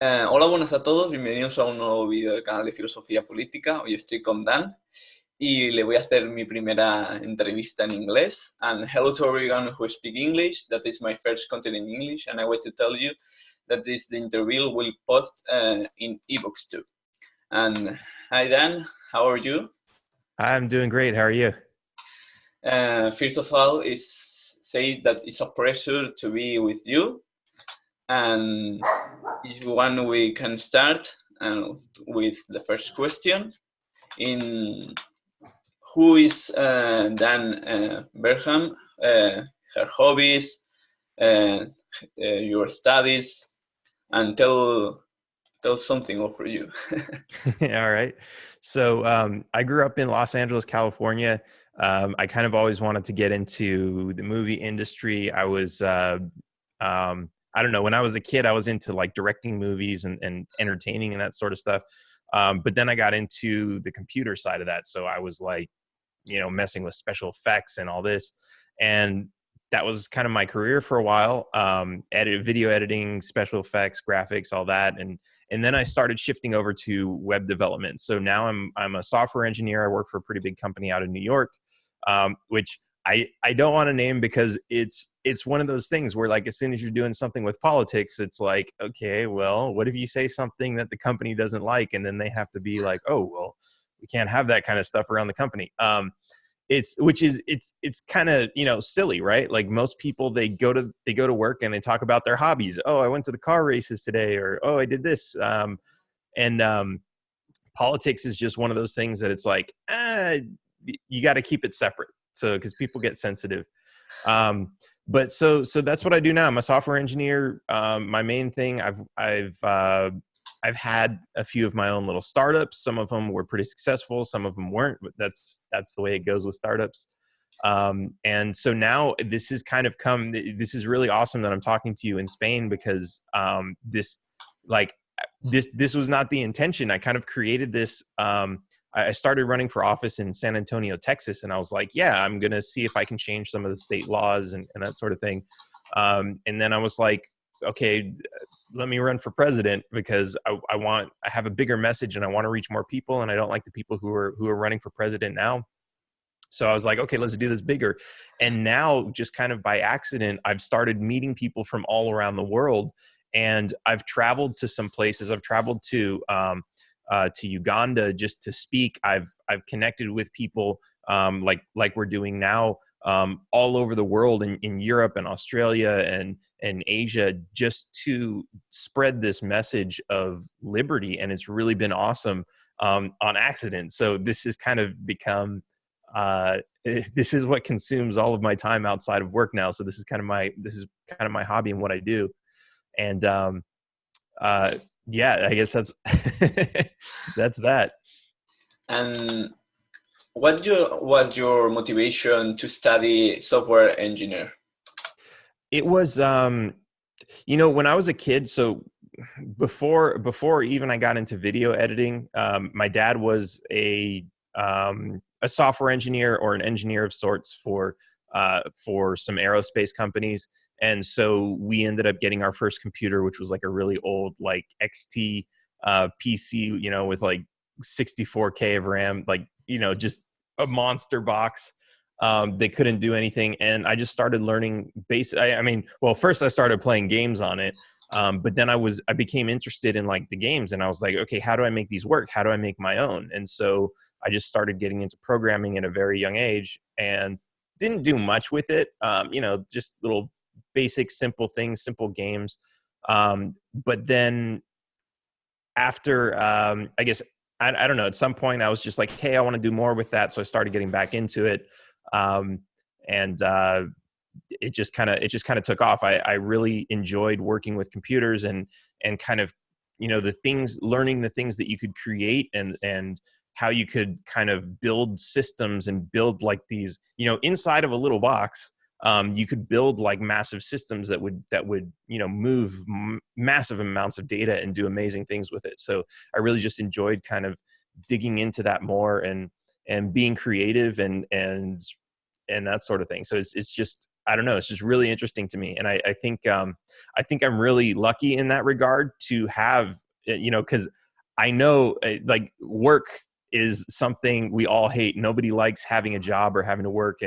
Hola, buenas a todos, bienvenidos a un nuevo vídeo del canal de Filosofía Política. Hoy estoy con Dan y le voy a hacer mi primera entrevista en inglés. And hello to everyone who speak English. That is my first content in English, and I want to tell you that the interview will post in ebooks too. And hi Dan, how are you? I'm doing great. How are you? First of all, is say that it's a pleasure to be with you. And if you want, we can start with the first question. Who is Dan Behrman? Her hobbies, your studies, and tell something over you. All right. So I grew up in Los Angeles, California. I kind of always wanted to get into the movie industry. I don't know, when I was a kid, I was into like directing movies and entertaining and that sort of stuff. But then I got into the computer side of that. So I was like, messing with special effects and all this. And that was kind of my career for a while. Video editing, special effects, graphics, all that. And then I started shifting over to web development. So now I'm a software engineer. I work for a pretty big company out in New York, which I don't want to name because it's one of those things where, like, as soon as you're doing something with politics, it's like, okay, well, what if you say something that the company doesn't like, and then they have to be like, oh, well, we can't have that kind of stuff around the company. It's kind of, silly, right? Like, most people, they go to work and they talk about their hobbies. Oh, I went to the car races today, or oh, I did this. And politics is just one of those things that it's like, you got to keep it separate. So, because people get sensitive. But so that's what I do now. I'm a software engineer. My main thing, I've had a few of my own little startups. Some of them were pretty successful. Some of them weren't, but that's the way it goes with startups. And so now this has kind of this is really awesome that I'm talking to you in Spain, because this was not the intention. I kind of created this. I started running for office in San Antonio, Texas, and I was like, yeah, I'm going to see if I can change some of the state laws and that sort of thing. And then I was like, okay, let me run for president, because I have a bigger message and I want to reach more people, and I don't like the people who are running for president now. So I was like, okay, let's do this bigger. And now, just kind of by accident, I've started meeting people from all around the world, and I've traveled to some places. I've traveled to Uganda just to speak. I've connected with people like we're doing now, all over the world, in Europe and Australia and Asia, just to spread this message of liberty. And it's really been awesome, on accident. So this has kind of become, this is what consumes all of my time outside of work now. So this is kind of my hobby and what I do. And yeah, I guess that's that's that. And what was your motivation to study software engineer? It was, when I was a kid, so before even I got into video editing, my dad was a software engineer, or an engineer of sorts, for some aerospace companies. And so we ended up getting our first computer, which was like a really old, like, XT PC, with like 64K of RAM, like, just a monster box. They couldn't do anything. And I just started learning first I started playing games on it. But then I became interested in, like, the games, and I was like, okay, how do I make these work? How do I make my own? And so I just started getting into programming at a very young age, and didn't do much with it. Just little basic, simple things, simple games. But then after, I guess, I don't know, at some point I was just like, hey, I want to do more with that. So I started getting back into it. And it just kind of took off. I really enjoyed working with computers and kind of, learning the things that you could create, and how you could kind of build systems and build, like, these, inside of a little box. You could build, like, massive systems that would move massive amounts of data and do amazing things with it. So I really just enjoyed kind of digging into that more, and being creative and that sort of thing. So it's just, I don't know, it's just really interesting to me. And I think I'm really lucky in that regard to have, because I know like work is something we all hate. Nobody likes having a job or having to work.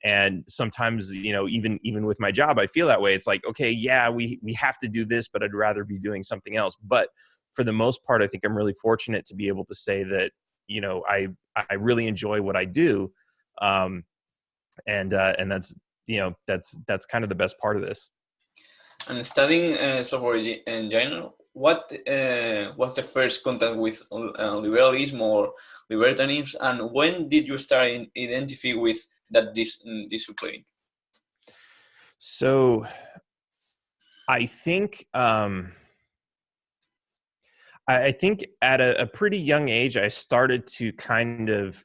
And sometimes, even with my job, I feel that way. It's like, okay, yeah, we have to do this, but I'd rather be doing something else. But for the most part, I think I'm really fortunate to be able to say that, I really enjoy what I do. And that's, that's kind of the best part of this. And studying software in general, what was the first contact with liberalism or libertarianism, and when did you start identify with that discipline? So I think I think at a pretty young age, I started to kind of,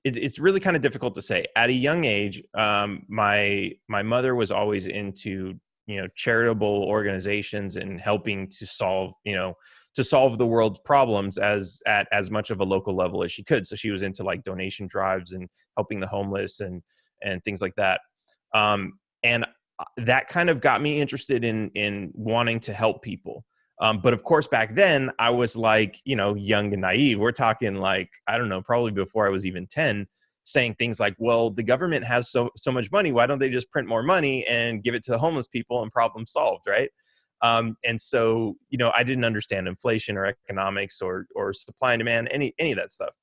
it's really kind of difficult to say. At a young age, my mother was always into, charitable organizations and helping to solve the world's problems at as much of a local level as she could. So she was into like donation drives and helping the homeless and things like that. And that kind of got me interested in wanting to help people. But of course, back then I was like, young and naive. We're talking like, I don't know, probably before I was even 10, saying things like, well, the government has so much money. Why don't they just print more money and give it to the homeless people and problem solved, right? And so, I didn't understand inflation or economics or supply and demand, any of that stuff.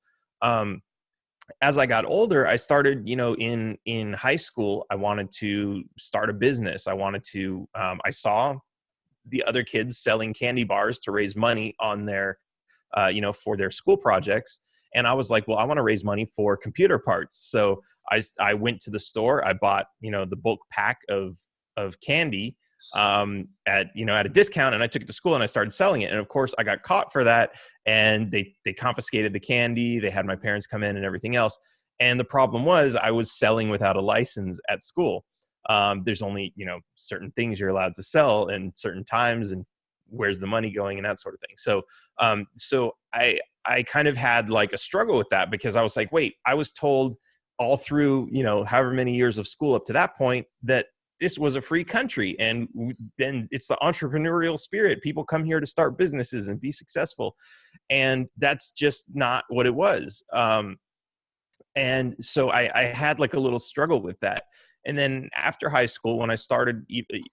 As I got older, I started, in high school, I wanted to start a business. I saw the other kids selling candy bars to raise money on their, for their school projects. And I was like, well, I want to raise money for computer parts. So I went to the store, I bought, the bulk pack of candy at a discount, and I took it to school and I started selling it. And of course I got caught for that, and they confiscated the candy. They had my parents come in and everything else. And the problem was I was selling without a license at school. There's only, certain things you're allowed to sell and certain times, and where's the money going and that sort of thing. So I kind of had like a struggle with that, because I was like, wait, I was told all through, however many years of school up to that point that this was a free country, and then it's the entrepreneurial spirit. People come here to start businesses and be successful. And that's just not what it was. And so I had like a little struggle with that. And then after high school, when I started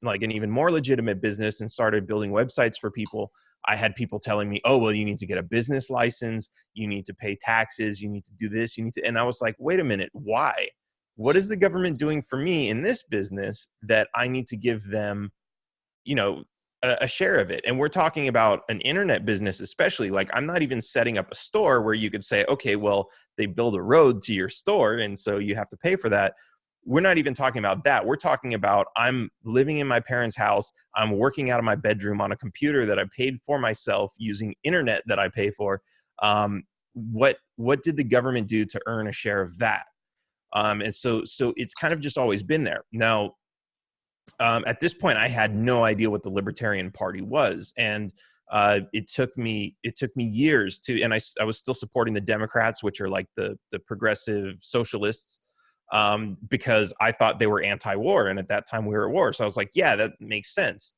like an even more legitimate business and started building websites for people, I had people telling me, oh, well, you need to get a business license. You need to pay taxes. You need to do this. And I was like, wait a minute, why? What is the government doing for me in this business that I need to give them, a share of it? And we're talking about an internet business, especially. Like, I'm not even setting up a store where you could say, okay, well, they build a road to your store, and so you have to pay for that. We're not even talking about that. We're talking about, I'm living in my parents' house. I'm working out of my bedroom on a computer that I paid for myself using internet that I pay for. What did the government do to earn a share of that? And so it's kind of just always been there. Now, at this point, I had no idea what the Libertarian Party was. And it took me years to, and I was still supporting the Democrats, which are like the progressive socialists, because I thought they were anti-war. And at that time we were at war. So I was like, yeah, that makes sense.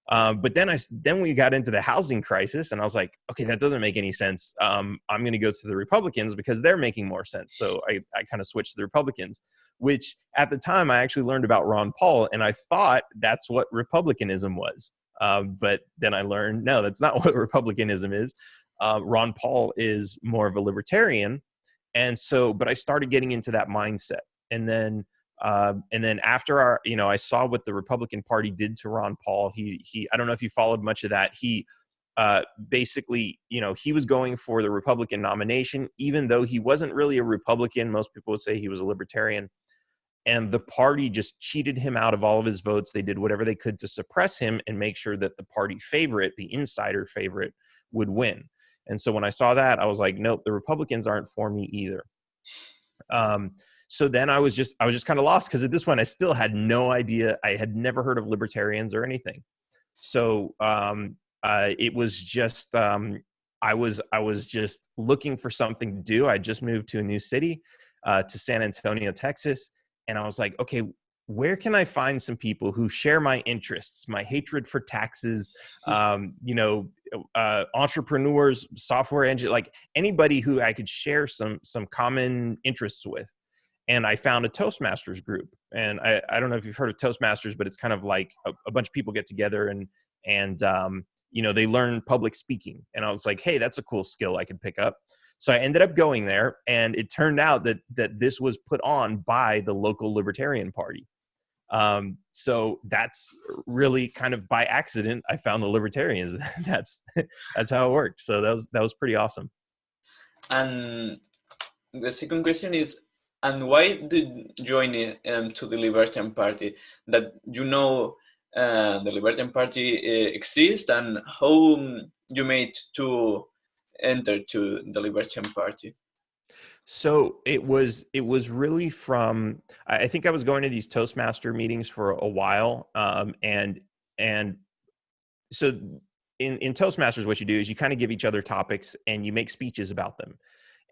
But then we got into the housing crisis, and I was like, okay, that doesn't make any sense. I'm going to go to the Republicans because they're making more sense. So I kind of switched to the Republicans, which at the time I actually learned about Ron Paul, and I thought that's what Republicanism was. But then I learned, no, that's not what Republicanism is. Ron Paul is more of a libertarian. And so, but I started getting into that mindset. And then after I saw what the Republican Party did to Ron Paul. He I don't know if you followed much of that. He basically, he was going for the Republican nomination, even though he wasn't really a Republican. Most people would say he was a libertarian. And the party just cheated him out of all of his votes. They did whatever they could to suppress him and make sure that the party favorite, the insider favorite, would win. And so when I saw that, I was like, nope, the Republicans aren't for me either. So then I was just kind of lost, because at this point I still had no idea. I had never heard of libertarians or anything. So it was just I was just looking for something to do. I just moved to a new city. to San Antonio, Texas. And I was like, okay, where can I find some people who share my interests, my hatred for taxes, entrepreneurs, software engineers, like anybody who I could share some common interests with. And I found a Toastmasters group. And I don't know if you've heard of Toastmasters, but it's kind of like a bunch of people get together and they learn public speaking. And I was like, hey, that's a cool skill I could pick up. So I ended up going there, and it turned out that this was put on by the local Libertarian Party. So that's really kind of by accident I found the Libertarians. that's how it worked. So that was pretty awesome. And the second question is, and why did you join to the Libertarian Party? That the Libertarian Party exists, and how you made to enter to the Libertarian Party? So it was really from, I think I was going to these Toastmaster meetings for a while. And so in Toastmasters, what you do is you kind of give each other topics and you make speeches about them.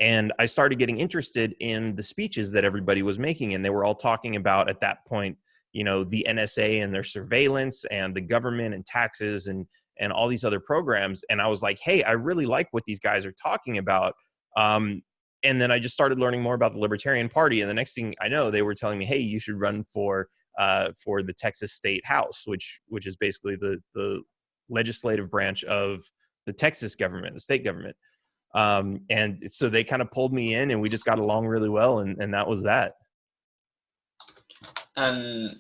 And I started getting interested in the speeches that everybody was making. And they were all talking about, at that point, the NSA and their surveillance and the government and taxes and all these other programs. And I was like, hey, I really like what these guys are talking about. And then I just started learning more about the Libertarian Party. And the next thing I know, they were telling me, hey, you should run for the Texas State House, which is basically the legislative branch of the Texas government, the state government. And so they kind of pulled me in, and we just got along really well. And that was that. And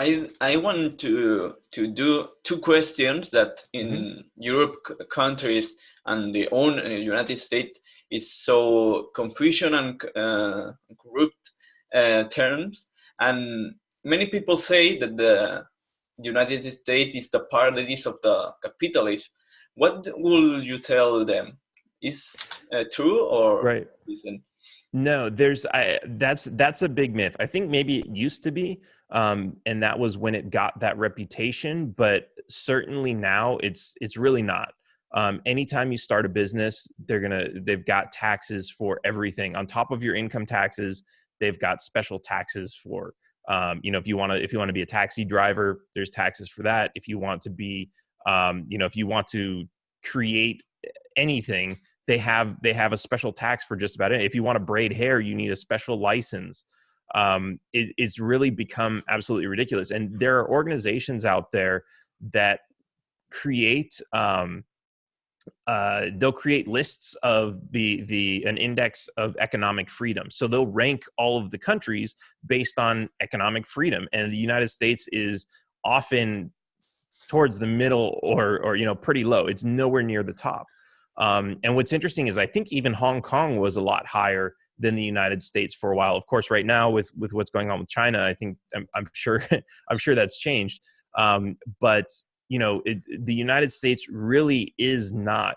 I want to do two questions that in Europe countries and the own United States is so confusion and corrupt terms. And many people say that the United States is the paradise of the capitalism. What will you tell them? Is true or right? Isn't? No, that's a big myth. I think maybe it used to be, and that was when it got that reputation. But certainly now it's really not. Anytime you start a business, they've got taxes for everything on top of your income taxes. They've got special taxes for, if you want to be a taxi driver, there's taxes for that. If you want to be, if you want to create anything, they have a special tax for just about it. If you want to braid hair, you need a special license. It's really become absolutely ridiculous. And there are organizations out there that create, they'll create lists of an index of economic freedom. So they'll rank all of the countries based on economic freedom. And the United States is often towards the middle or pretty low. It's nowhere near the top. And what's interesting is I think even Hong Kong was a lot higher than the United States for a while. Of course, right now with what's going on with China, I think I'm sure that's changed. But the United States really is not.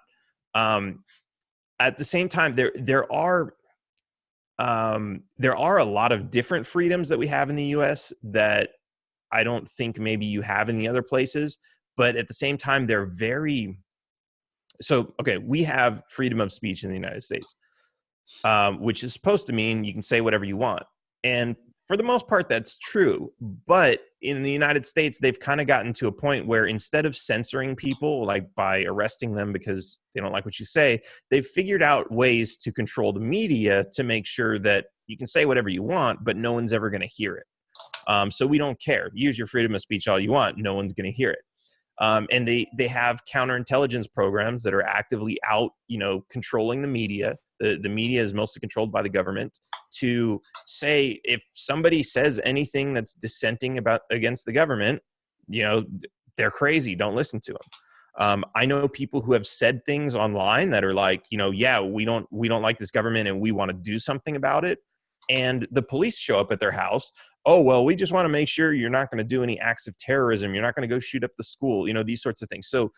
At the same time, there are a lot of different freedoms that we have in the U.S. that I don't think maybe you have in the other places. But at the same time, they're very. So, okay, we have freedom of speech in the United States, which is supposed to mean you can say whatever you want. And for the most part, that's true. But in the United States, they've kind of gotten to a point where instead of censoring people, like by arresting them because they don't like what you say, they've figured out ways to control the media to make sure that you can say whatever you want, but no one's ever going to hear it. So we don't care. Use your freedom of speech all you want. No one's going to hear it. And they have counterintelligence programs that are actively out, controlling the media. The media is mostly controlled by the government to say if somebody says anything that's dissenting against the government, they're crazy. Don't listen to them. I know people who have said things online that are like, yeah, we don't like this government and we want to do something about it. And the police show up at their house. Oh, well, we just want to make sure you're not going to do any acts of terrorism. You're not going to go shoot up the school, these sorts of things. So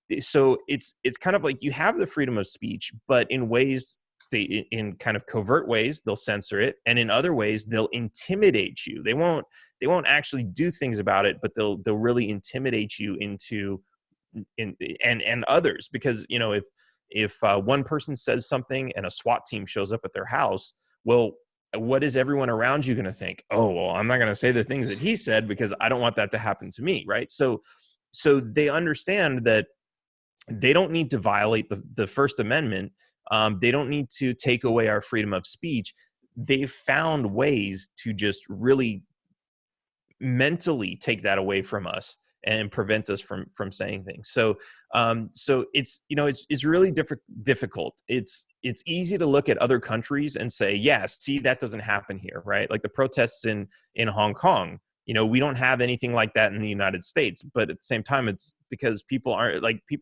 it's kind of like you have the freedom of speech, but in ways, in kind of covert ways, they'll censor it. And in other ways, they'll intimidate you. They won't actually do things about it, but they'll really intimidate you and others. Because, if one person says something and a SWAT team shows up at their house, Well, what is everyone around you going to think? Oh, well, I'm not going to say the things that he said because I don't want that to happen to me, right? So they understand that they don't need to violate the First Amendment. They don't need to take away our freedom of speech. They've found ways to just really mentally take that away from us and prevent us from saying things. So it's, you know, it's really difficult. It's easy to look at other countries and say, yeah, see, that doesn't happen here, right? Like the protests in Hong Kong. You know, we don't have anything like that in the United States, but at the same time, it's because people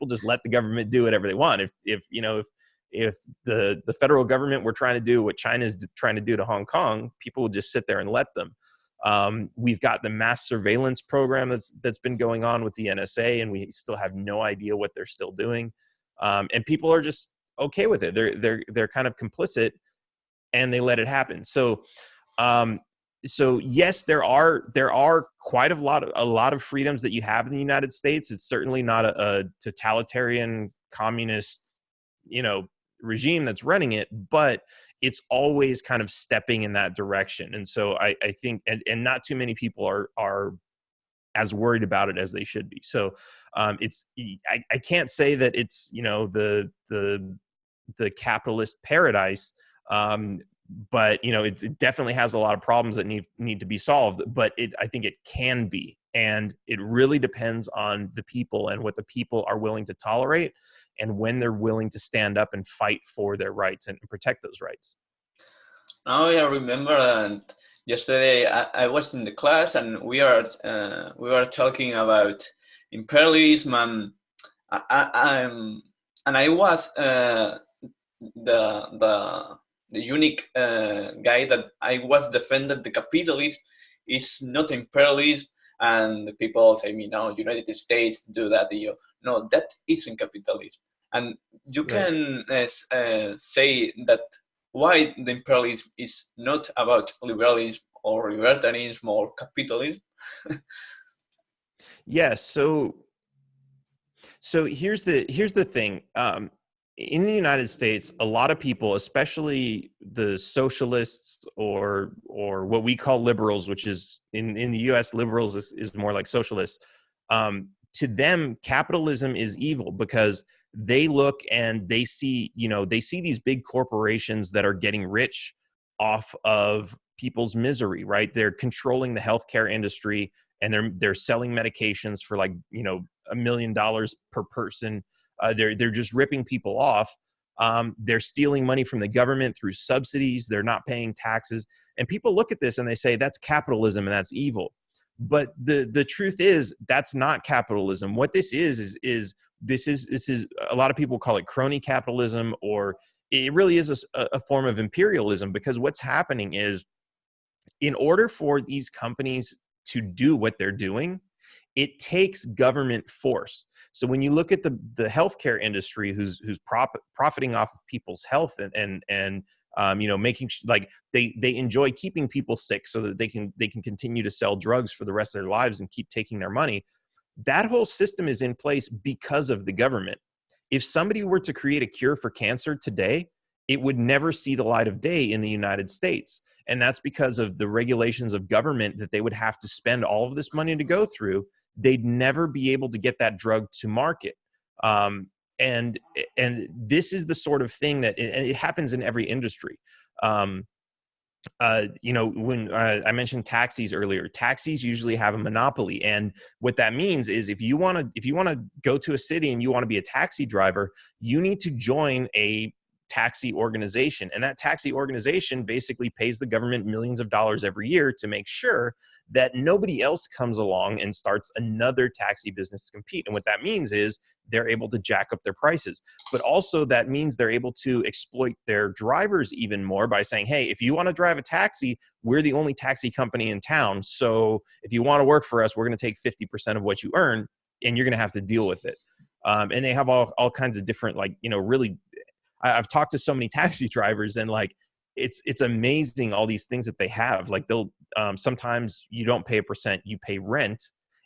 just let the government do whatever they want. If the federal government were trying to do what China's trying to do to Hong Kong, people would just sit there and let them. We've got the mass surveillance program that's been going on with the NSA, and we still have no idea what they're still doing. And people are just okay with it. They're kind of complicit, and they let it happen. So yes, there are quite a lot of freedoms that you have in the United States. It's certainly not a totalitarian communist, you know, regime that's running it, but it's always kind of stepping in that direction. And so I think, and not too many people are as worried about it as they should be. So I can't say that it's, you know, the capitalist paradise, but you know, it definitely has a lot of problems that need to be solved. But I think it can be, and it really depends on the people and what the people are willing to tolerate, and when they're willing to stand up and fight for their rights and protect those rights. Now I remember, and yesterday I was in the class, and we were talking about imperialism, and I was the unique guy that I was defended the capitalism is not imperialism, and the people say me, no, United States do that. No, that isn't capitalism. And you can say that why the imperialism is not about liberalism or libertarianism or capitalism. Yeah. So here's the thing. In the United States, a lot of people, especially the socialists or what we call liberals, which is in the US, liberals is more like socialists. To them, capitalism is evil because they look and they see these big corporations that are getting rich off of people's misery, right? They're controlling the healthcare industry, and they're selling medications for like, you know, $1 million per person. They're just ripping people off. They're stealing money from the government through subsidies. They're not paying taxes. And people look at this and they say that's capitalism and that's evil. But the truth is that's not capitalism. What this is a lot of people call it crony capitalism, or it really is a form of imperialism, because what's happening is, in order for these companies to do what they're doing, it takes government force. So when you look at the healthcare industry, who's profiting off of people's health and you know, making like they enjoy keeping people sick so that they can continue to sell drugs for the rest of their lives and keep taking their money. That whole system is in place because of the government. If somebody were to create a cure for cancer today, it would never see the light of day in the United States. And that's because of the regulations of government that they would have to spend all of this money to go through. They'd never be able to get that drug to market. And this is the sort of thing that it happens in every industry. You know, when I mentioned taxis earlier, taxis usually have a monopoly. And what that means is if you want to go to a city and you want to be a taxi driver, you need to join a taxi organization. And that taxi organization basically pays the government millions of dollars every year to make sure that nobody else comes along and starts another taxi business to compete. And what that means is they're able to jack up their prices. But also that means they're able to exploit their drivers even more by saying, hey, if you want to drive a taxi, we're the only taxi company in town. So if you want to work for us, we're going to take 50% of what you earn, and you're going to have to deal with it. And they have all kinds of different, like, you know, really, I've talked to so many taxi drivers, and like, it's amazing all these things that they have. Like they'll, sometimes you don't pay a percent, you pay rent,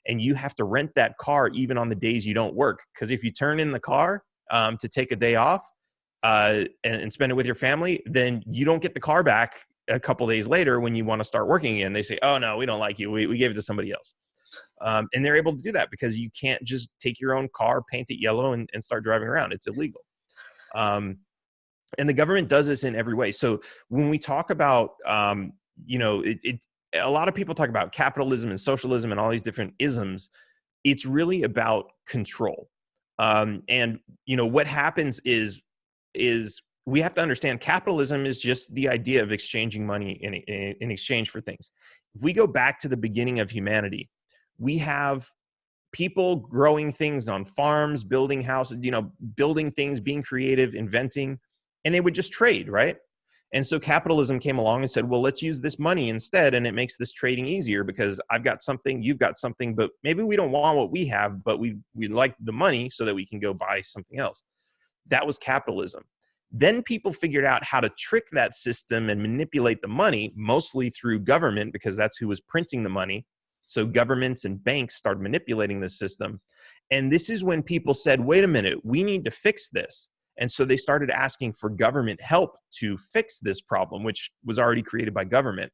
and you have to rent that car even on the days you don't work. Because if you turn in the car to take a day off, and spend it with your family, then you don't get the car back a couple days later when you want to start working again. They say, oh no, we don't like you. We gave it to somebody else. And they're able to do that because you can't just take your own car, paint it yellow, and start driving around. It's illegal. And the government does this in every way. So when we talk about, you know, a lot of people talk about capitalism and socialism and all these different isms. It's really about control. And, you know, what happens is we have to understand capitalism is just the idea of exchanging money in exchange for things. If we go back to the beginning of humanity, we have people growing things on farms, building houses, you know, building things, being creative, inventing, and they would just trade, right? And so capitalism came along and said, well, let's use this money instead, and it makes this trading easier because I've got something, you've got something, but maybe we don't want what we have, but we like the money so that we can go buy something else. That was capitalism. Then people figured out how to trick that system and manipulate the money, mostly through government, because that's who was printing the money. So governments and banks started manipulating the system. And this is when people said, wait a minute, we need to fix this. And so they started asking for government help to fix this problem, which was already created by government.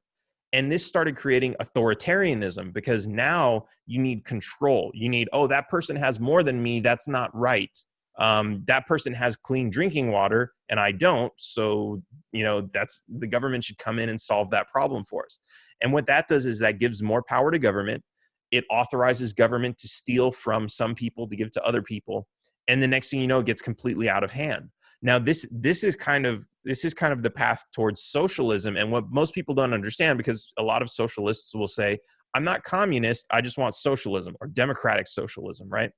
And this started creating authoritarianism because now you need control. You need, oh, that person has more than me. That's not right. That person has clean drinking water and I don't. So, you know, the government should come in and solve that problem for us. And what that does is that gives more power to government. It authorizes government to steal from some people to give to other people. And the next thing you know, it gets completely out of hand. Now, this is kind of the path towards socialism. And what most people don't understand, because a lot of socialists will say, I'm not communist, I just want socialism or democratic socialism, right?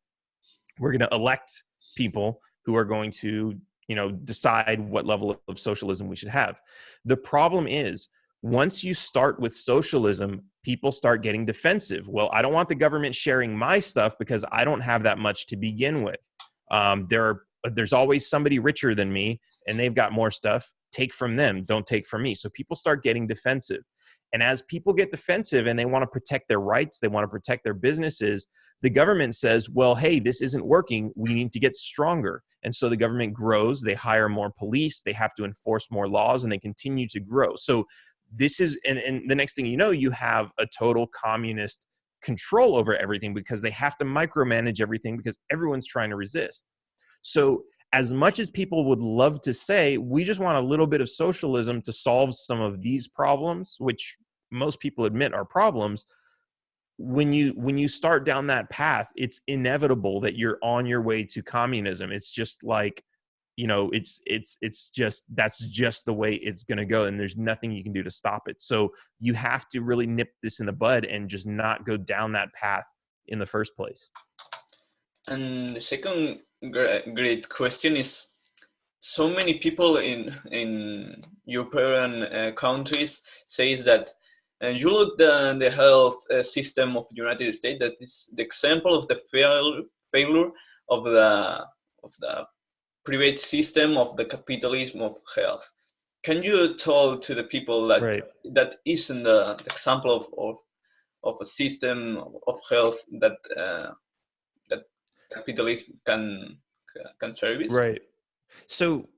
We're going to elect people who are going to, you know, decide what level of socialism we should have. The problem is, once you start with socialism, people start getting defensive. Well, I don't want the government sharing my stuff because I don't have that much to begin with. There's always somebody richer than me and they've got more stuff. Take from them, don't take from me. So people start getting defensive. And as people get defensive and they want to protect their rights, they want to protect their businesses, the government says, well, hey, this isn't working. We need to get stronger. And so the government grows, they hire more police, they have to enforce more laws, and they continue to grow. So this is, and the next thing you know, you have a total communist control over everything because they have to micromanage everything because everyone's trying to resist. So as much as people would love to say, we just want a little bit of socialism to solve some of these problems, which most people admit are problems, when you start down that path, it's inevitable that you're on your way to communism. It's just like, you know, it's just, that's just the way it's going to go. And there's nothing you can do to stop it. So you have to really nip this in the bud and just not go down that path in the first place. And the second great question is, so many people in European countries says that you look the health system of the United States, that is the example of the failure of the private system of the capitalism of health. Can you tell to the people that Right. that isn't the example of a system of health that that capitalism can service? Right. So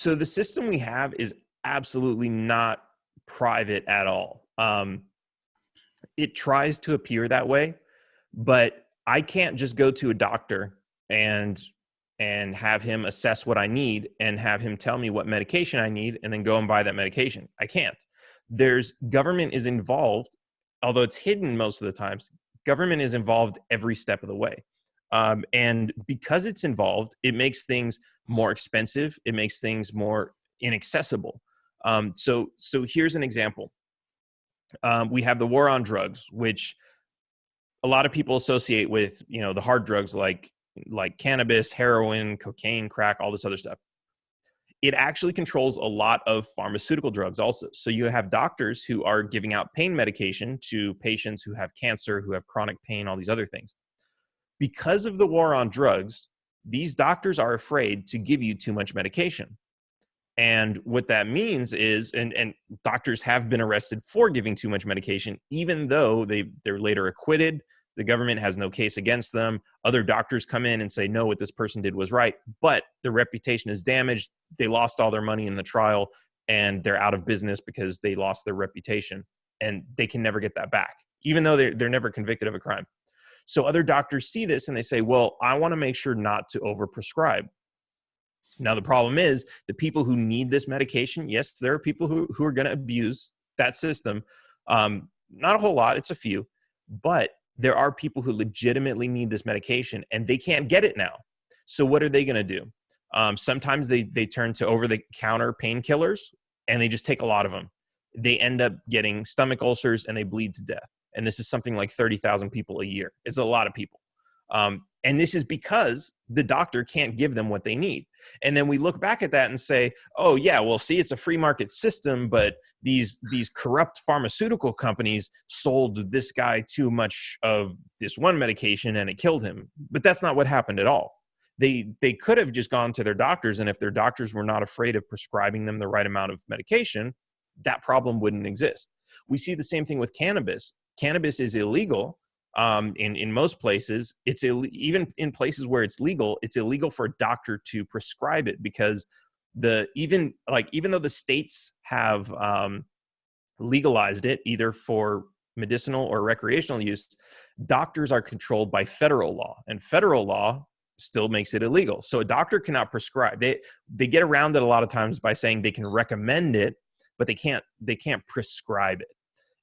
the system we have is absolutely not private at all. It tries to appear that way, but I can't just go to a doctor and have him assess what I need and have him tell me what medication I need and then go and buy that medication. I can't. Government is involved, although it's hidden most of the times. Government is involved every step of the way. And because it's involved, it makes things more expensive. It makes things more inaccessible. So here's an example. We have the war on drugs, which a lot of people associate with, you know, the hard drugs like cannabis, heroin, cocaine, crack, all this other stuff. It actually controls a lot of pharmaceutical drugs also. So you have doctors who are giving out pain medication to patients who have cancer, who have chronic pain, all these other things. Because of the war on drugs, these doctors are afraid to give you too much medication. And what that means is, and doctors have been arrested for giving too much medication, even though they're later acquitted. The government has no case against them. Other doctors come in and say, no, what this person did was right, but their reputation is damaged. They lost all their money in the trial and they're out of business because they lost their reputation, and they can never get that back, even though they're never convicted of a crime. So other doctors see this and they say, well, I want to make sure not to overprescribe. Now, the problem is the people who need this medication, yes, there are people who are going to abuse that system. Not a whole lot, it's a few, but there are people who legitimately need this medication and they can't get it now. So what are they going to do? Sometimes they turn to over-the-counter painkillers and they just take a lot of them. They end up getting stomach ulcers and they bleed to death. And this is something like 30,000 people a year. It's a lot of people. And this is because the doctor can't give them what they need. And then we look back at that and say, oh yeah, well, see, it's a free market system, but these corrupt pharmaceutical companies sold this guy too much of this one medication and it killed him. But that's not what happened at all. They could have just gone to their doctors, and if their doctors were not afraid of prescribing them the right amount of medication, that problem wouldn't exist. We see the same thing with cannabis. Cannabis is illegal. In most places, even in places where it's legal, it's illegal for a doctor to prescribe it, because even though the states have legalized it either for medicinal or recreational use, doctors are controlled by federal law, and federal law still makes it illegal. So a doctor cannot prescribe. They get around it a lot of times by saying they can recommend it, but they can't prescribe it.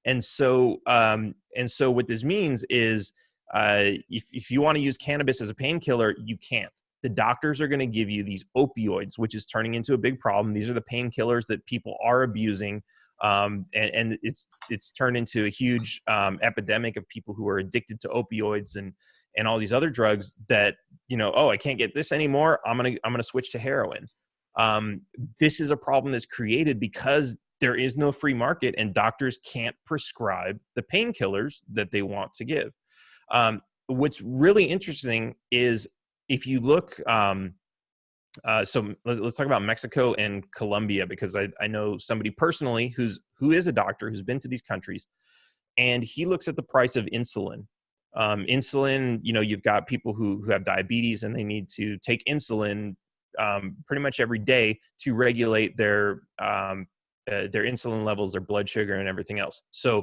And so what this means is, if you want to use cannabis as a painkiller, you can't. The doctors are going to give you these opioids, which is turning into a big problem. These are the painkillers that people are abusing, and it's turned into a huge epidemic of people who are addicted to opioids and all these other drugs that, oh, I can't get this anymore, I'm gonna switch to heroin. This is a problem that's created because there is no free market and doctors can't prescribe the painkillers that they want to give. What's really interesting is if you look, so let's talk about Mexico and Colombia, because I know somebody personally who is a doctor who's been to these countries, and he looks at the price of insulin. Insulin, you've got people who have diabetes and they need to take insulin pretty much every day to regulate their insulin levels, their blood sugar, and everything else. So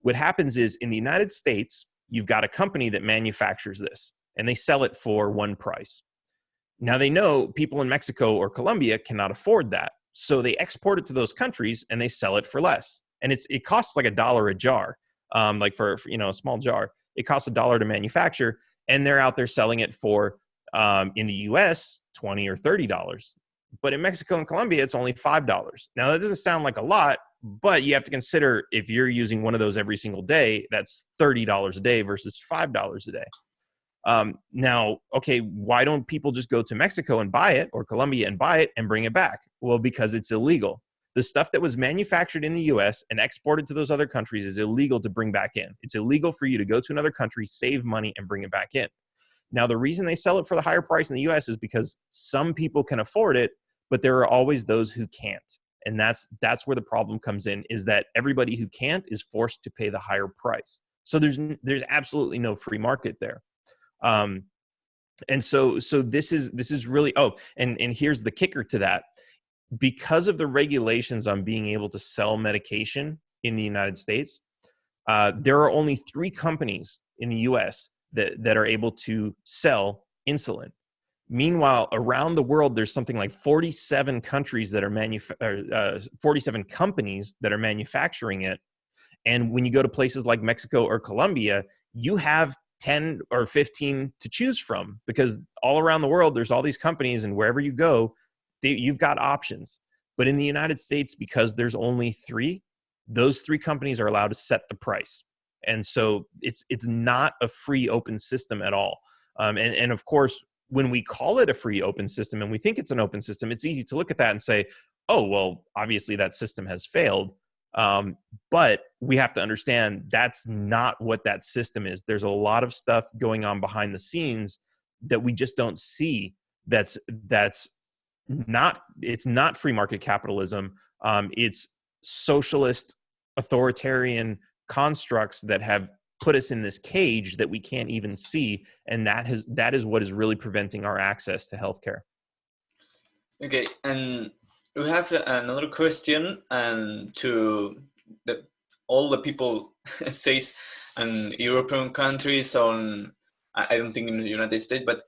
what happens is, in the United States, you've got a company that manufactures this and they sell it for one price. Now they know people in Mexico or Colombia cannot afford that. So they export it to those countries and they sell it for less. And it costs like $1 a jar. Like for a small jar, it costs $1 to manufacture, and they're out there selling it for, in the US, $20 or $30. But in Mexico and Colombia, it's only $5. Now, that doesn't sound like a lot, but you have to consider if you're using one of those every single day, that's $30 a day versus $5 a day. Now, okay, why don't people just go to Mexico and buy it, or Colombia and buy it and bring it back? Well, because it's illegal. The stuff that was manufactured in the US and exported to those other countries is illegal to bring back in. It's illegal for you to go to another country, save money, and bring it back in. Now, the reason they sell it for the higher price in the US is because some people can afford it, but there are always those who can't. And that's where the problem comes in, is that everybody who can't is forced to pay the higher price. So there's absolutely no free market there. And so this is really, and here's the kicker to that. Because of the regulations on being able to sell medication in the United States, there are only 3 companies in the US that are able to sell insulin. Meanwhile, around the world, there's something like 47 countries that are 47 companies that are manufacturing it. And when you go to places like Mexico or Colombia, you have 10 or 15 to choose from, because all around the world, there's all these companies, and wherever you go, you've got options. But in the United States, because there's only 3, those 3 companies are allowed to set the price. And so it's not a free open system at all. And of course, when we call it a free open system and we think it's an open system, it's easy to look at that and say, oh, well, obviously that system has failed. But we have to understand that's not what that system is. There's a lot of stuff going on behind the scenes that we just don't see. It's not free market capitalism. It's socialist, authoritarian constructs that have put us in this cage that we can't even see, and that is what is really preventing our access to healthcare. Okay, and we have another question, and to all the people says in European countries, I don't think in the United States, but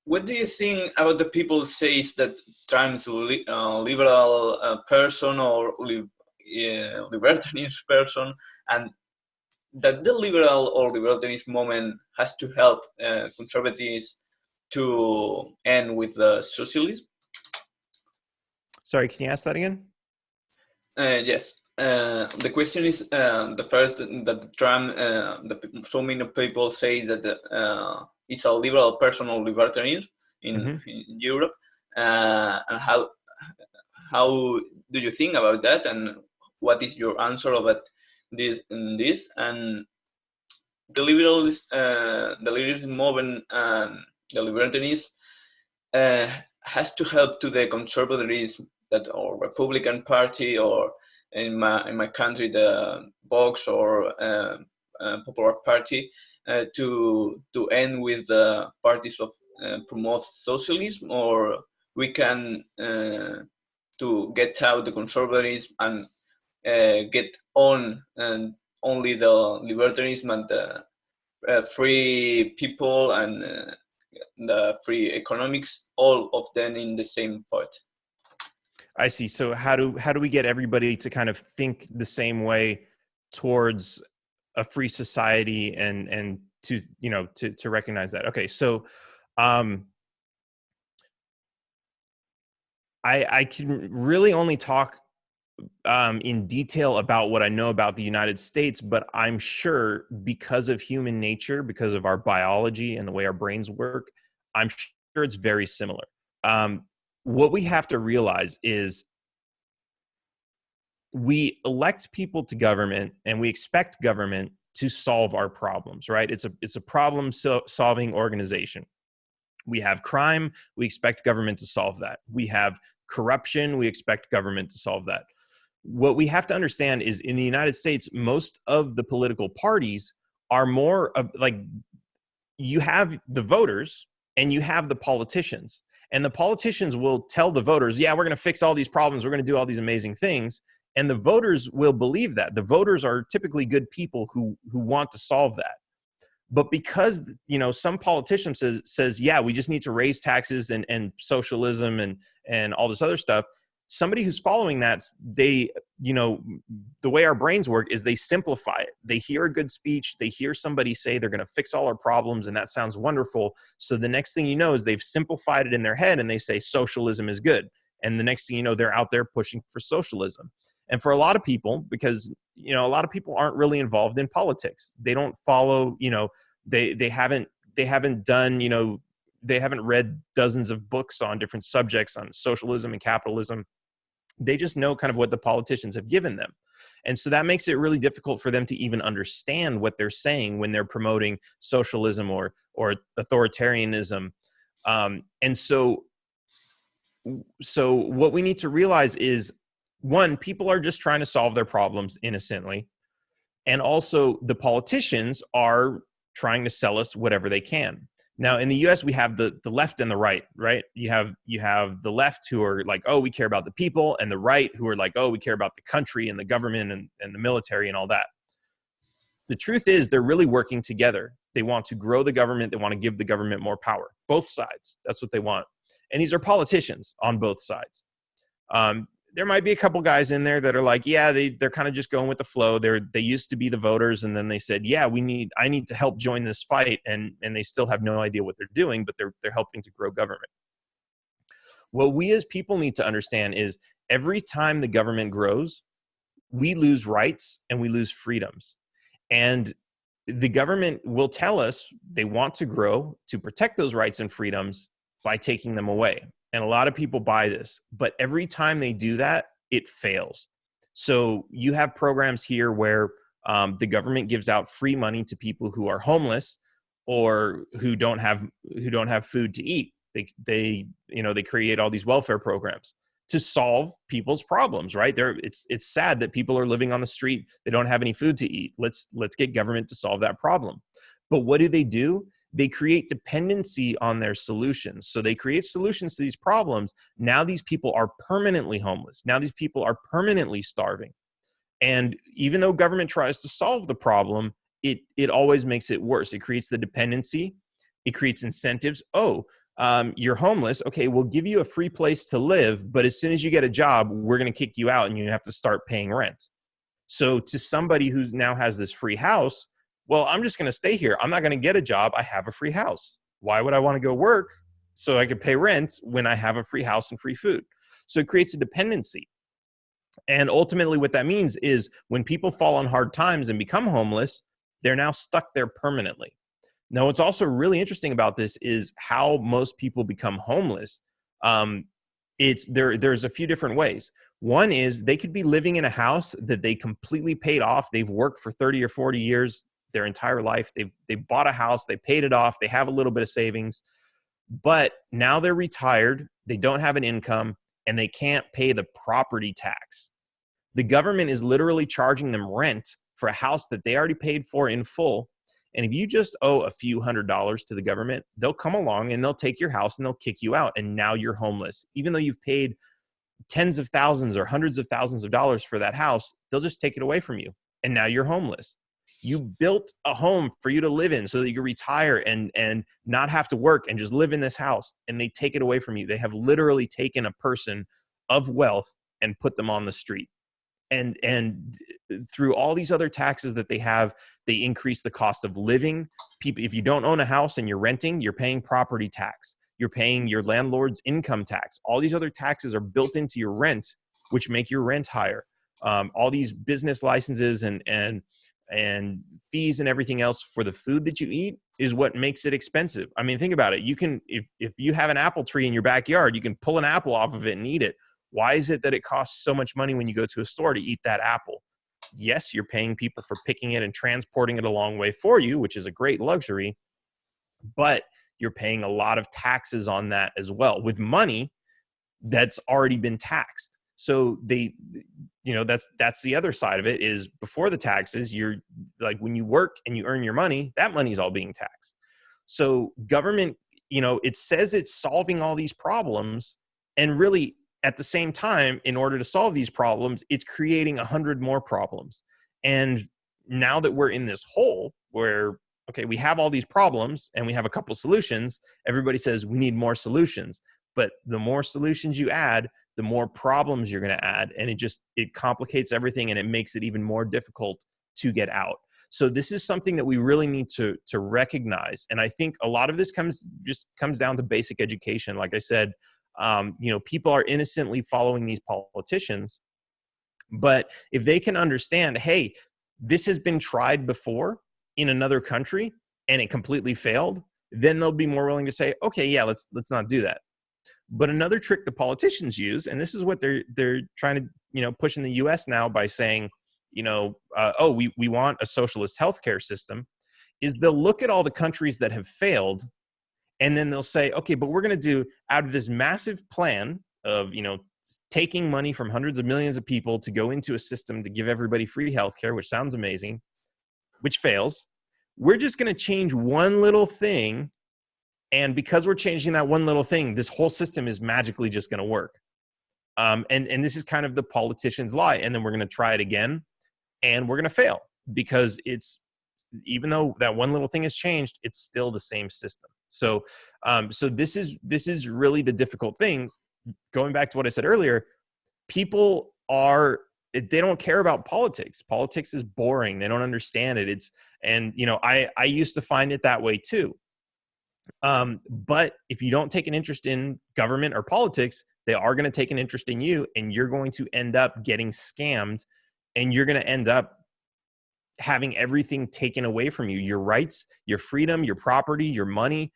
what do you think about the people says that Trump's liberal person or libertarian person, and that the liberal or libertarian movement has to help conservatives to end with the socialism? Sorry, can you ask that again? Yes. The question is the first that Trump, so many people say that he's a liberal person or libertarian in Europe, and how do you think about that, and what is your answer about this? And the liberalism movement and the libertarianism has to help to the conservatism that or Republican Party, or in my country the Vox or Popular Party, to end with the parties of promote socialism, or we can to get out the conservatism and get on and only the libertarianism and the free people and the free economics, all of them in the same pot. I see. So how do we get everybody to kind of think the same way towards a free society and to, you know, to recognize that? Okay. So, I can really only talk in detail about what I know about the United States, but I'm sure because of human nature, because of our biology and the way our brains work, I'm sure it's very similar. What we have to realize is we elect people to government and we expect government to solve our problems, right? It's a problem solving organization. We have crime, we expect government to solve that. We have corruption, we expect government to solve that. What we have to understand is in the United States, most of the political parties are more of like, you have the voters and you have the politicians. And the politicians will tell the voters, yeah, we're going to fix all these problems. We're going to do all these amazing things. And the voters will believe that. The voters are typically good people who want to solve that. But because, you know, some politician says, yeah, we just need to raise taxes and socialism and all this other stuff, somebody who's following that, they, you know, the way our brains work is they simplify it. They hear a good speech, they hear somebody say they're going to fix all our problems, and that sounds wonderful. So the next thing you know is they've simplified it in their head and they say socialism is good. And the next thing you know, they're out there pushing for socialism. And for a lot of people, because, you know, a lot of people aren't really involved in politics. They don't follow, you know, they haven't done, you know, they haven't read dozens of books on different subjects on socialism and capitalism. They just know kind of what the politicians have given them. And so that makes it really difficult for them to even understand what they're saying when they're promoting socialism or authoritarianism. And so what we need to realize is, one, people are just trying to solve their problems innocently. And also the politicians are trying to sell us whatever they can. Now, in the US, we have the left and the right, right? You have the left who are like, oh, we care about the people, and the right who are like, oh, we care about the country and the government and the military and all that. The truth is they're really working together. They want to grow the government. They want to give the government more power. Both sides. That's what they want. And these are politicians on both sides. There might be a couple guys in there that are like, yeah, they're kind of just going with the flow. They used to be the voters, and then they said, yeah, I need to help join this fight, and they still have no idea what they're doing, but they're helping to grow government. What we as people need to understand is every time the government grows, we lose rights and we lose freedoms. And the government will tell us they want to grow to protect those rights and freedoms by taking them away. And a lot of people buy this, but every time they do that, it fails. So you have programs here where the government gives out free money to people who are homeless or who don't have food to eat. They create all these welfare programs. to solve people's problems, right? It's sad that people are living on the street. They don't have any food to eat. Let's get government to solve that problem. But what do? They create dependency on their solutions. So they create solutions to these problems. Now these people are permanently homeless. Now these people are permanently starving. And even though government tries to solve the problem, it always makes it worse. It creates the dependency. It creates incentives. You're homeless. Okay, we'll give you a free place to live, but as soon as you get a job, we're going to kick you out and you have to start paying rent. So to somebody who now has this free house, well, I'm just going to stay here. I'm not going to get a job. I have a free house. Why would I want to go work so I could pay rent when I have a free house and free food? So it creates a dependency. And ultimately what that means is when people fall on hard times and become homeless, they're now stuck there permanently. Now, what's also really interesting about this is how most people become homeless. There's a few different ways. One is they could be living in a house that they completely paid off. They've worked for 30 or 40 years, their entire life. They've bought a house, they paid it off, they have a little bit of savings, but now they're retired, they don't have an income, and they can't pay the property tax. The government is literally charging them rent for a house that they already paid for in full. And if you just owe a few $100s to the government, they'll come along and they'll take your house and they'll kick you out. And now you're homeless. Even though you've paid tens of thousands or hundreds of thousands of dollars for that house, they'll just take it away from you. And now you're homeless. You built a home for you to live in so that you can retire and not have to work and just live in this house. And they take it away from you. They have literally taken a person of wealth and put them on the street. And through all these other taxes that they have, they increase the cost of living. People, if you don't own a house and you're renting, you're paying property tax. You're paying your landlord's income tax. All these other taxes are built into your rent, which make your rent higher. All these business licenses and fees and everything else for the food that you eat is what makes it expensive. I mean, think about it. You can, if you have an apple tree in your backyard, you can pull an apple off of it and eat it. Why is it that it costs so much money when you go to a store to eat that apple? Yes, you're paying people for picking it and transporting it a long way for you, which is a great luxury, but you're paying a lot of taxes on that as well with money that's already been taxed. So that's the other side of it is before the taxes, you're like when you work and you earn your money, that money's all being taxed. So government, it says it's solving all these problems, and really at the same time, in order to solve these problems, it's creating 100 more problems. And now that we're in this hole where, okay, we have all these problems and we have a couple solutions, everybody says we need more solutions. But the more solutions you add, the more problems you're going to add. And it complicates everything and it makes it even more difficult to get out. So this is something that we really need to recognize. And I think a lot of this comes down to basic education. Like I said, people are innocently following these politicians, but if they can understand, hey, this has been tried before in another country and it completely failed, then they'll be more willing to say, okay, yeah, let's not do that. But another trick the politicians use, and this is what they're trying to, push in the US now by saying, we want a socialist healthcare system, is they'll look at all the countries that have failed. And then they'll say, okay, but we're going to do out of this massive plan of, taking money from hundreds of millions of people to go into a system to give everybody free healthcare, which sounds amazing, which fails. We're just going to change one little thing. And because we're changing that one little thing, this whole system is magically just going to work. And this is kind of the politician's lie. And then we're going to try it again and we're going to fail because even though that one little thing has changed, it's still the same system. So this is really the difficult thing. Going back to what I said earlier, people they don't care about politics. Politics is boring. They don't understand it. I used to find it that way too. But if you don't take an interest in government or politics, they are going to take an interest in you, and you're going to end up getting scammed, and you're going to end up having everything taken away from you, your rights, your freedom, your property, your money,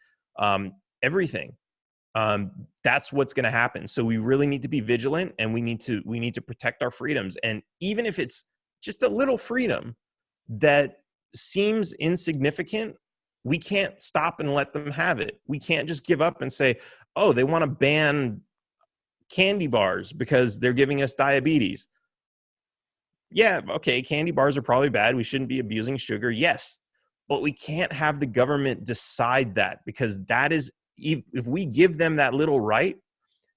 everything. That's what's going to happen. So we really need to be vigilant, and we need to protect our freedoms. And even if it's just a little freedom that seems insignificant, we can't stop and let them have it. We can't just give up and say, oh, they want to ban candy bars because they're giving us diabetes. Yeah, okay, candy bars are probably bad. We shouldn't be abusing sugar. Yes, but we can't have the government decide that, because that is, if we give them that little right,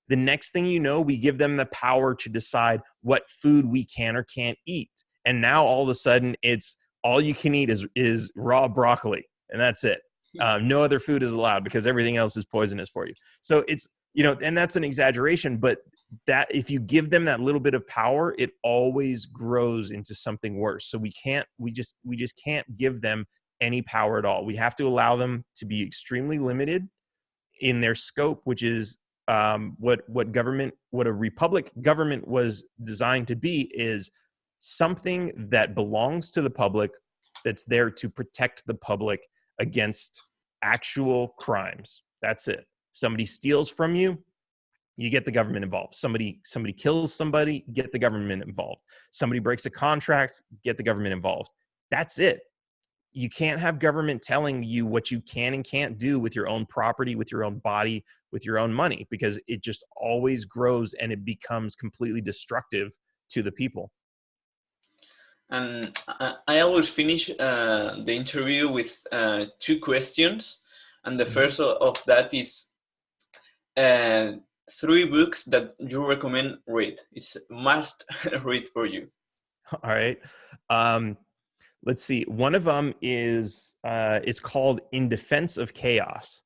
the next thing you know, we give them the power to decide what food we can or can't eat. And now all of a sudden, it's all you can eat is raw broccoli, and that's it. No other food is allowed because everything else is poisonous for you. So it's, and that's an exaggeration, but that if you give them that little bit of power, it always grows into something worse. So we just can't give them any power at all. We have to allow them to be extremely limited in their scope, which is what a republic government was designed to be, is something that belongs to the public, that's there to protect the public against actual crimes. That's it. Somebody steals from you, you get the government involved. Somebody kills somebody, get the government involved. Somebody breaks a contract, get the government involved. That's it. You can't have government telling you what you can and can't do with your own property, with your own body, with your own money, because it just always grows and it becomes completely destructive to the people. And I always finish the interview with 2 questions. And the first of that is 3 books that you recommend read. It's must read for you. All right. Let's see. One of them is it's called In Defense of Chaos.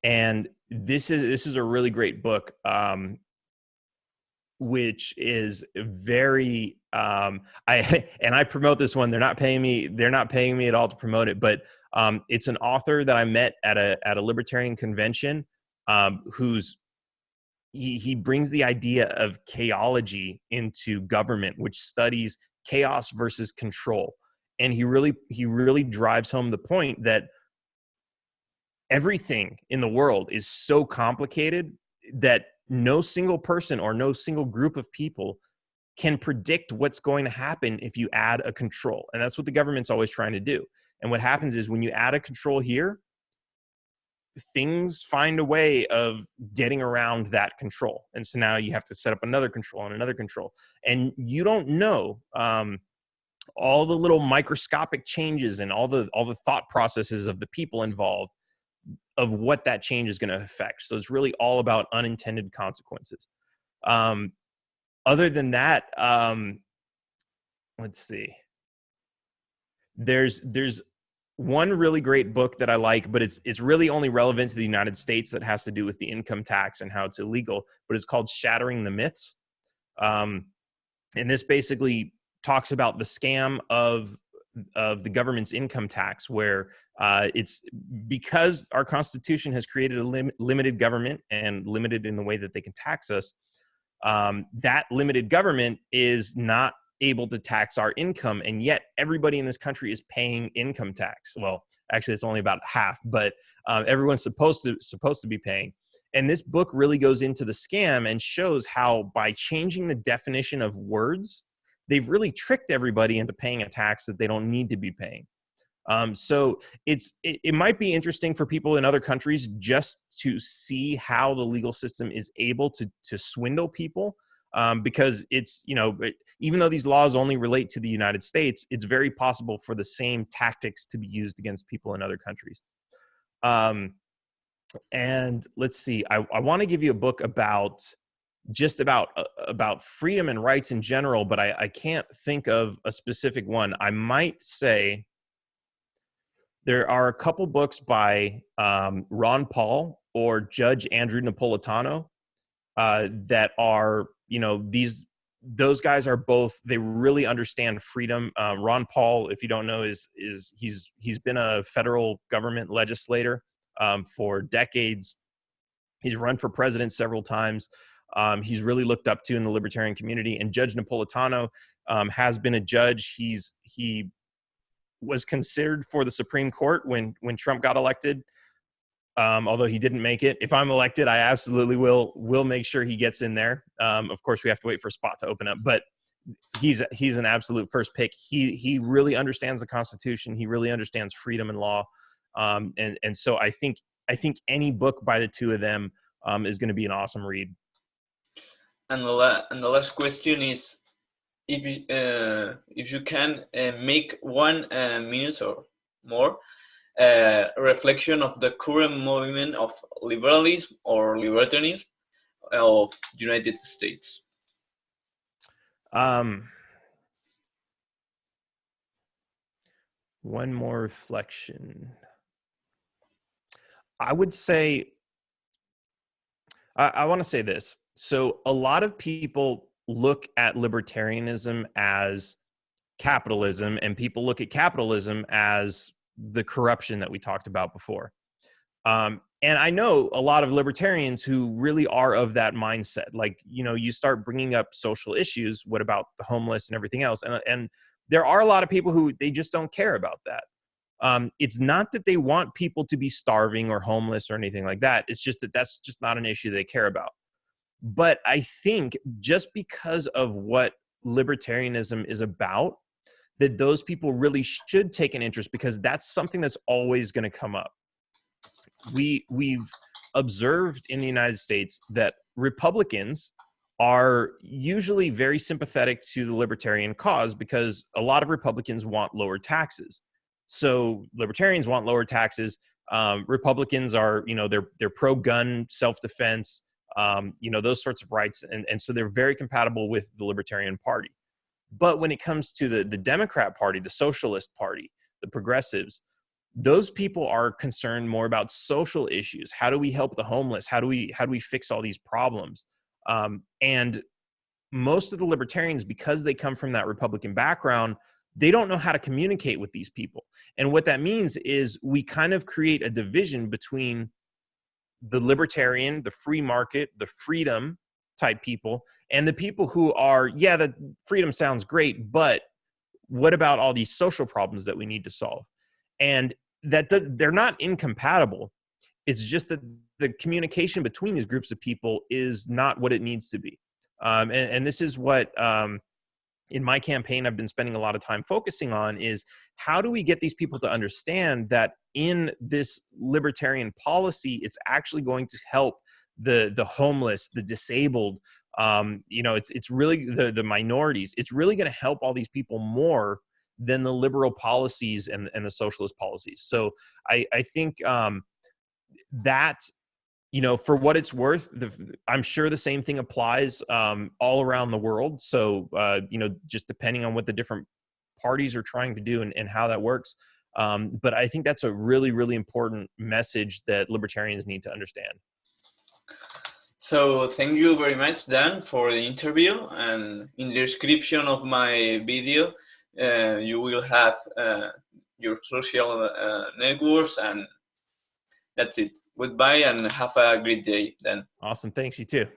And this is a really great book, which is very I promote this one. They're not paying me at all to promote it, but it's an author that I met at a libertarian convention, he brings the idea of chaology into government, which studies chaos versus control. And he really drives home the point that everything in the world is so complicated that no single person or no single group of people can predict what's going to happen if you add a control. And that's what the government's always trying to do. And what happens is when you add a control here, things find a way of getting around that control. And so now you have to set up another control and another control. And you don't know all the little microscopic changes and all the thought processes of the people involved of what that change is going to affect. So it's really all about unintended consequences. Other than that, let's see. There's one really great book that I like, but it's really only relevant to the United States, that has to do with the income tax and how it's illegal, but it's called Shattering the Myths. And this basically talks about the scam of the government's income tax, where it's because our Constitution has created a limited government and limited in the way that they can tax us. That limited government is not able to tax our income, and yet everybody in this country is paying income tax. Well, actually, it's only about half, but everyone's supposed to be paying. And this book really goes into the scam and shows how by changing the definition of words, they've really tricked everybody into paying a tax that they don't need to be paying. So it might be interesting for people in other countries just to see how the legal system is able to swindle people, because it's, even though these laws only relate to the United States, it's very possible for the same tactics to be used against people in other countries. And let's see, I want to give you a book about freedom and rights in general, but I can't think of a specific one. I might say there are a couple books by Ron Paul or Judge Andrew Napolitano that are, those guys are both, they really understand freedom. Ron Paul, if you don't know, he's been a federal government legislator for decades. He's run for president several times. He's really looked up to in the libertarian community. And Judge Napolitano has been a judge. He was considered for the Supreme Court when Trump got elected, although he didn't make it. If I'm elected, I absolutely will make sure he gets in there. Of course, we have to wait for a spot to open up, but he's an absolute first pick. He really understands the Constitution. He really understands freedom and law. And so I think any book by the two of them is going to be an awesome read. And the last question is, if you can make 1 minute or more reflection of the current movement of liberalism or libertarianism of United States. One more reflection. I would say, I want to say this. So a lot of people look at libertarianism as capitalism, and people look at capitalism as the corruption that we talked about before. And I know a lot of libertarians who really are of that mindset. Like, you know, you start bringing up social issues. What about the homeless and everything else? And there are a lot of people who they just don't care about that. It's not that they want people to be starving or homeless or anything like that. It's just that that's just not an issue they care about. But I think just because of what libertarianism is about, that those people really should take an interest, because that's something that's always going to come up. We've observed in the United States that Republicans are usually very sympathetic to the libertarian cause because a lot of Republicans want lower taxes. So libertarians want lower taxes. Republicans are, you know, they're pro-gun, self-defense, you know, those sorts of rights. And so they're very compatible with the Libertarian Party. But when it comes to the Democrat Party, the Socialist Party, the progressives, those people are concerned more about social issues. How do we help the homeless? How do we fix all these problems? And most of the libertarians, because they come from that Republican background, they don't know how to communicate with these people. And what that means is we kind of create a division between the libertarian, the free market, the freedom type people, and the people who are, yeah, the freedom sounds great, but what about all these social problems that we need to solve? And they're not incompatible. It's just that the communication between these groups of people is not what it needs to be. And this is what, in my campaign, I've been spending a lot of time focusing on, is how do we get these people to understand that in this libertarian policy, it's actually going to help the homeless, the disabled, you know, it's really the minorities. It's really going to help all these people more than the liberal policies and the socialist policies. So I think that, you know, for what it's worth, I'm sure the same thing applies all around the world. So, you know, just depending on what the different parties are trying to do and how that works. But I think that's a really, really important message that libertarians need to understand. So thank you very much, Dan, for the interview. And in the description of my video, you will have your social networks, and that's it. Goodbye and have a great day, Dan. Awesome. Thanks. You too.